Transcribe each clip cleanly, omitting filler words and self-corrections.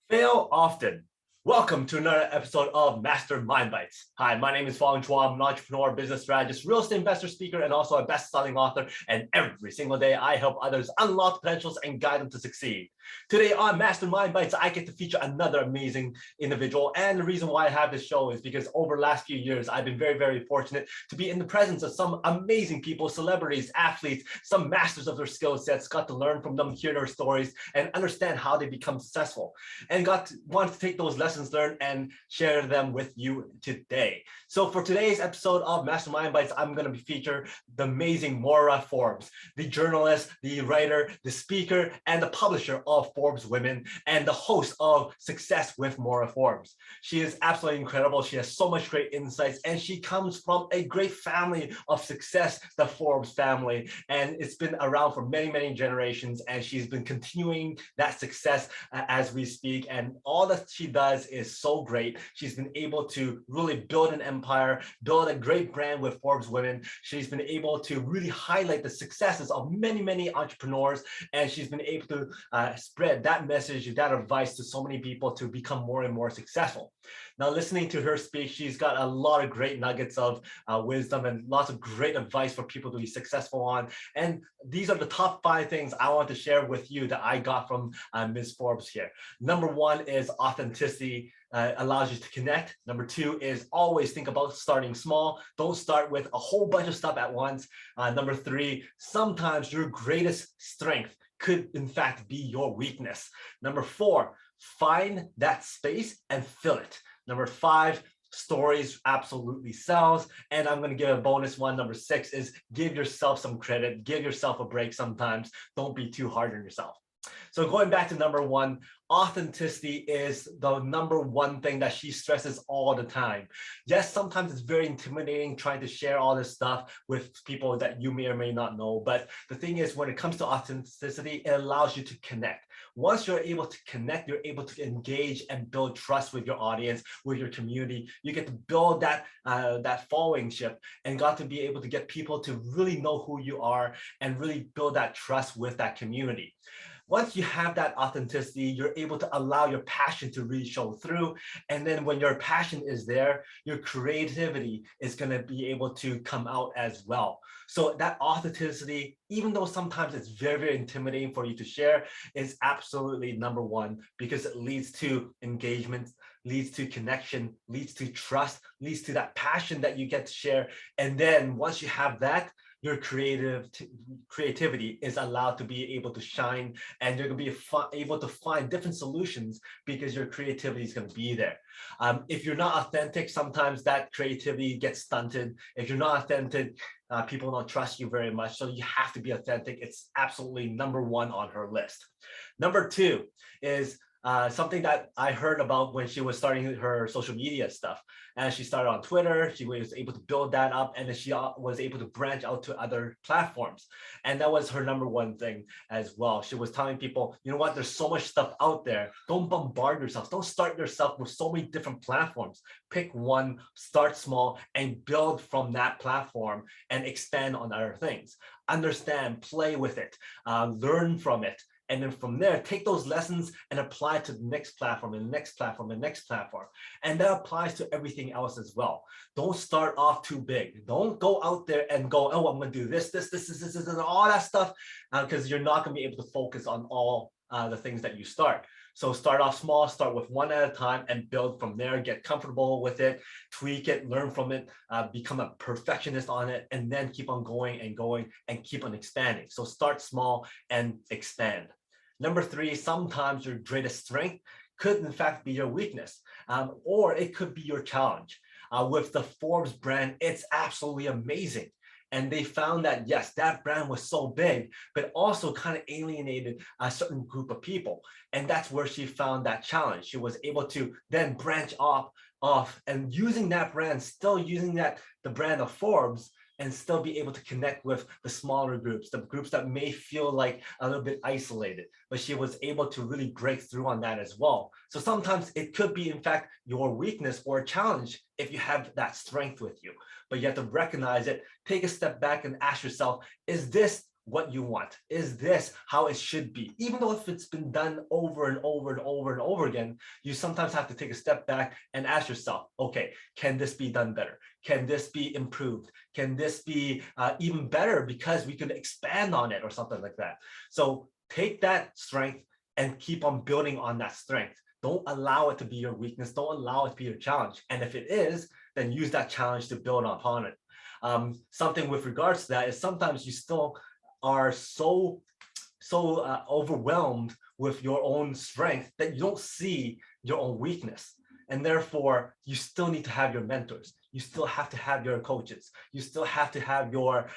Fail often. Welcome to another episode of Mastermind Bites. Hi, my name is Fong. I'm an entrepreneur, business strategist, real estate investor, speaker, and also a best-selling author. And every single day, I help others unlock potentials and guide them to succeed. Today on Mastermind Bites, I get to feature another amazing individual. And the reason why I have this show is because over the last few years, I've been very, very fortunate to be in the presence of some amazing people, celebrities, athletes, some masters of their skill sets, got to learn from them, hear their stories, and understand how they become successful. And want to take those lessons learned and share them with you today. So for today's episode of Mastermind Bites, I'm going to be featuring the amazing MOIRA Forbes, the journalist, the writer, the speaker, and the publisher of ForbesWoman, and the host of Success with MOIRA Forbes. She is absolutely incredible. She has so much great insights, and she comes from a great family of success, the Forbes family, and it's been around for many, many generations, and she's been continuing that success as we speak, and all that she does is so great. She's been able to really build an empire, build a great brand with ForbesWoman. She's been able to really highlight the successes of many, many entrepreneurs, and she's been able to spread that message, that advice to so many people to become more and more successful. Now, listening to her speak, she's got a lot of great nuggets of wisdom and lots of great advice for people to be successful on. And these are the top 5 things I want to share with you that I got from Ms. Forbes here. Number 1 is authenticity. Allows you to connect. Number 2 is always think about starting small. Don't start with a whole bunch of stuff at once. Number 3, sometimes your greatest strength could in fact be your weakness. Number 4, find that space and fill it. Number 5, stories absolutely sells. And I'm going to give a bonus one. Number 6 is give yourself some credit. Give yourself a break sometimes. Don't be too hard on yourself. So going back to number 1, authenticity is the number 1 thing that she stresses all the time. Yes, sometimes it's very intimidating trying to share all this stuff with people that you may or may not know. But the thing is, when it comes to authenticity, it allows you to connect. Once you're able to connect, you're able to engage and build trust with your audience, with your community. You get to build that followingship and got to be able to get people to really know who you are and really build that trust with that community. Once you have that authenticity, you're able to allow your passion to really show through. And then when your passion is there, your creativity is going to be able to come out as well. So that authenticity, even though sometimes it's very, very intimidating for you to share, is absolutely number 1 because it leads to engagement, leads to connection, leads to trust, leads to that passion that you get to share. And then once you have that, your creativity is allowed to be able to shine, and you're going to be able to find different solutions because your creativity is going to be there. If you're not authentic, sometimes that creativity gets stunted. If you're not authentic, people don't trust you very much. So you have to be authentic. It's absolutely number 1 on her list. Number 2 is something that I heard about when she was starting her social media stuff. And she started on Twitter, she was able to build that up, and then she was able to branch out to other platforms. And that was her number 1 thing as well. She was telling people, you know what, there's so much stuff out there. Don't bombard yourself. Don't start yourself with so many different platforms. Pick one, start small, and build from that platform and expand on other things. Understand, play with it, learn from it. And then from there, take those lessons and apply to the next platform and the next platform and the next platform. And that applies to everything else as well. Don't start off too big. Don't go out there and go, oh, I'm going to do this, and all that stuff, because you're not going to be able to focus on all the things that you start. So start off small, start with one at a time and build from there, get comfortable with it, tweak it, learn from it, become a perfectionist on it, and then keep on going and keep on expanding. So start small and expand. Number 3, sometimes your greatest strength could in fact be your weakness, or it could be your challenge. With the Forbes brand, it's absolutely amazing. And they found that, yes, that brand was so big, but also kind of alienated a certain group of people. And that's where she found that challenge. She was able to then branch off and using that brand, still using the brand of Forbes, and still be able to connect with the smaller groups, the groups that may feel like a little bit isolated, but she was able to really break through on that as well. So sometimes it could be, in fact, your weakness or a challenge if you have that strength with you, but you have to recognize it, take a step back and ask yourself, is this what you want? Is this how it should be? Even though if it's been done over and over and over and over again, you sometimes have to take a step back and ask yourself, okay, can this be done better? Can this be improved? Can this be even better because we could expand on it or something like that? So take that strength and keep on building on that strength. Don't allow it to be your weakness. Don't allow it to be your challenge. And if it is, then use that challenge to build upon it. Something with regards to that is sometimes you still are so overwhelmed with your own strength that you don't see your own weakness. And therefore, you still need to have your mentors. You still have to have your coaches. You still have to have your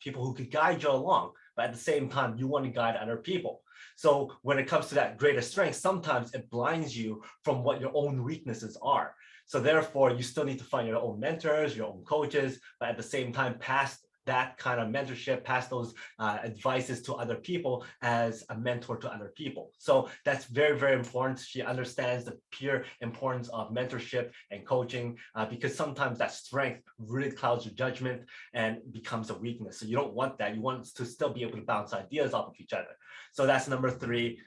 people who could guide you along. But at the same time, you want to guide other people. So when it comes to that greater strength, sometimes it blinds you from what your own weaknesses are. So therefore, you still need to find your own mentors, your own coaches, but at the same time, pass that kind of mentorship, pass those advices to other people as a mentor to other people. So that's very, very important. She understands the pure importance of mentorship and coaching because sometimes that strength really clouds your judgment and becomes a weakness. So you don't want that. You want to still be able to bounce ideas off of each other. So that's number 3.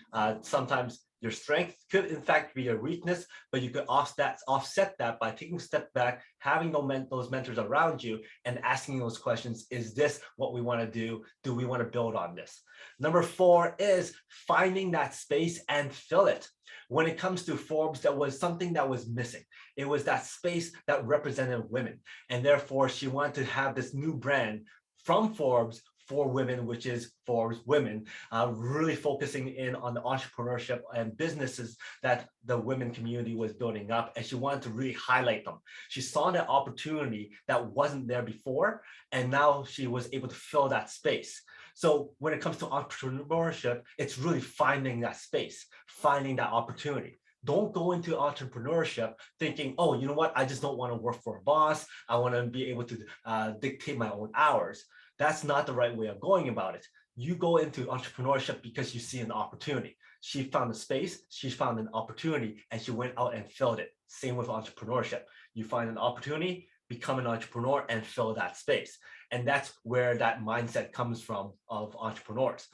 Sometimes your strength could in fact be your weakness, but you could offset that by taking a step back, having those mentors around you and asking those questions. Is this what we want to do? Do we want to build on this? Number 4 is finding that space and fill it. When it comes to Forbes, there was something that was missing. It was that space that represented women. And therefore, she wanted to have this new brand from Forbes for women, which is ForbesWoman, really focusing in on the entrepreneurship and businesses that the women community was building up. And she wanted to really highlight them. She saw that opportunity that wasn't there before, and now she was able to fill that space. So when it comes to entrepreneurship, it's really finding that space, finding that opportunity. Don't go into entrepreneurship thinking, oh, you know what? I just don't want to work for a boss. I want to be able to dictate my own hours. That's not the right way of going about it. You go into entrepreneurship because you see an opportunity. She found a space, she found an opportunity, and she went out and filled it. Same with entrepreneurship. You find an opportunity, become an entrepreneur, and fill that space. And that's where that mindset comes from of entrepreneurs.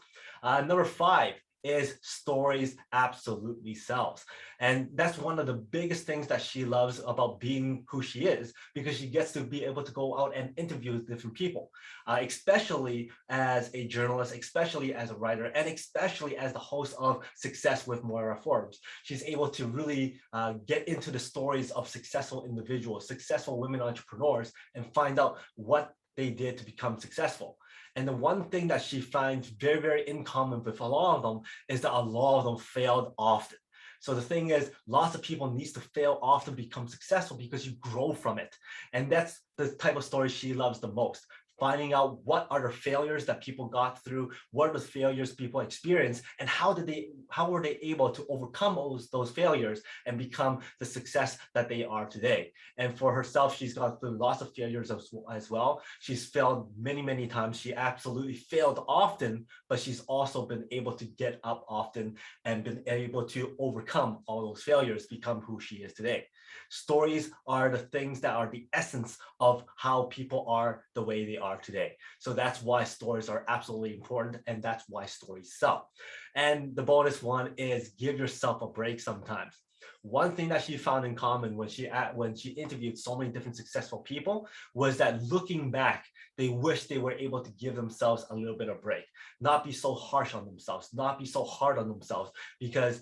Number 5 is stories absolutely sells. And that's one of the biggest things that she loves about being who she is, because she gets to be able to go out and interview different people, especially as a journalist, especially as a writer, and especially as the host of Success with MOIRA Forbes. She's able to really get into the stories of successful individuals, successful women entrepreneurs, and find out what they did to become successful. And the one thing that she finds very, very in common with a lot of them is that a lot of them failed often. So the thing is, lots of people need to fail often to become successful because you grow from it. And that's the type of story she loves the most. Finding out what are the failures that people got through, what are the failures people experienced, and how were they able to overcome those failures and become the success that they are today. And for herself, she's gone through lots of failures as well. She's failed many, many times. She absolutely failed often, but she's also been able to get up often and been able to overcome all those failures, become who she is today. Stories are the things that are the essence of how people are the way they are today. So that's why stories are absolutely important, and that's why stories sell. And the bonus one is give yourself a break sometimes. One thing that she found in common when she interviewed so many different successful people was that looking back, they wish they were able to give themselves a little bit of break, not be so harsh on themselves, not be so hard on themselves, because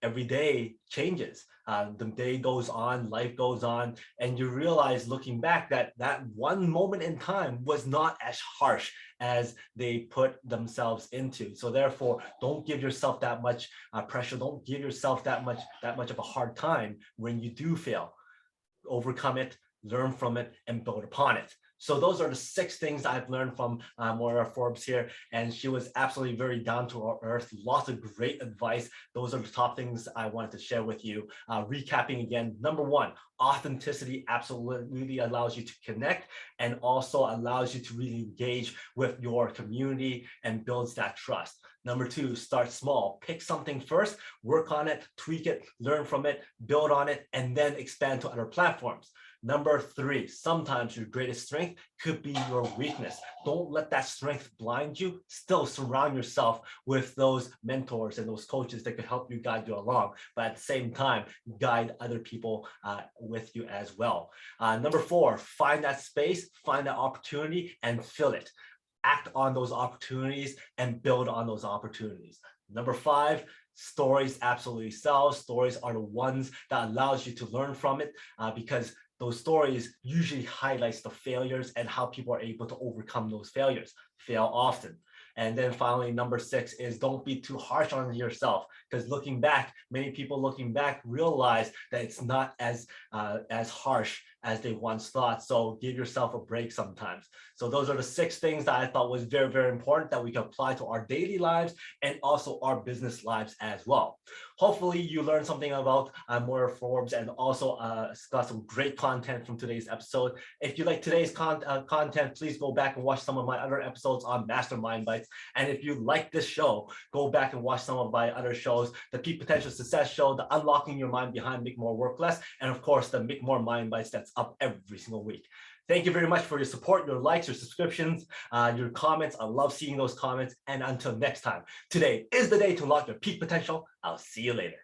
every day changes. The day goes on, life goes on, and you realize looking back that that one moment in time was not as harsh as they put themselves into. So therefore, don't give yourself that much pressure. Don't give yourself that much of a hard time when you do fail. Overcome it, learn from it, and build upon it. So those are the 6 things I've learned from MOIRA Forbes here. And she was absolutely very down to earth, lots of great advice. Those are the top things I wanted to share with you. Recapping again, number 1, authenticity absolutely allows you to connect and also allows you to really engage with your community and builds that trust. Number 2, start small. Pick something first, work on it, tweak it, learn from it, build on it, and then expand to other platforms. Number 3, sometimes your greatest strength could be your weakness. Don't let that strength blind you. Still surround yourself with those mentors and those coaches that could help you guide you along, but at the same time, guide other people with you as well. Number 4, find that space, find that opportunity and fill it. Act on those opportunities and build on those opportunities. Number 5, stories absolutely sell. Stories are the ones that allows you to learn from it because those stories usually highlights the failures and how people are able to overcome those failures. Fail often. And then finally, number 6 is don't be too harsh on yourself, because looking back, many people looking back realize that it's not as harsh as they once thought. So give yourself a break sometimes. So those are the 6 things that I thought was very, very important that we can apply to our daily lives and also our business lives as well. Hopefully you learned something about MOIRA Forbes and also got some great content from today's episode. If you like today's content, please go back and watch some of my other episodes on Mastermind Bites. And if you like this show, go back and watch some of my other shows, the Peak Potential Success Show, the Unlocking Your Mind Behind Make More Work Less, and of course, the Make More Mind Bites that's up every single week. Thank you very much for your support, your likes, your subscriptions, your comments. I love seeing those comments. And until next time, today is the day to unlock your peak potential. I'll see you later.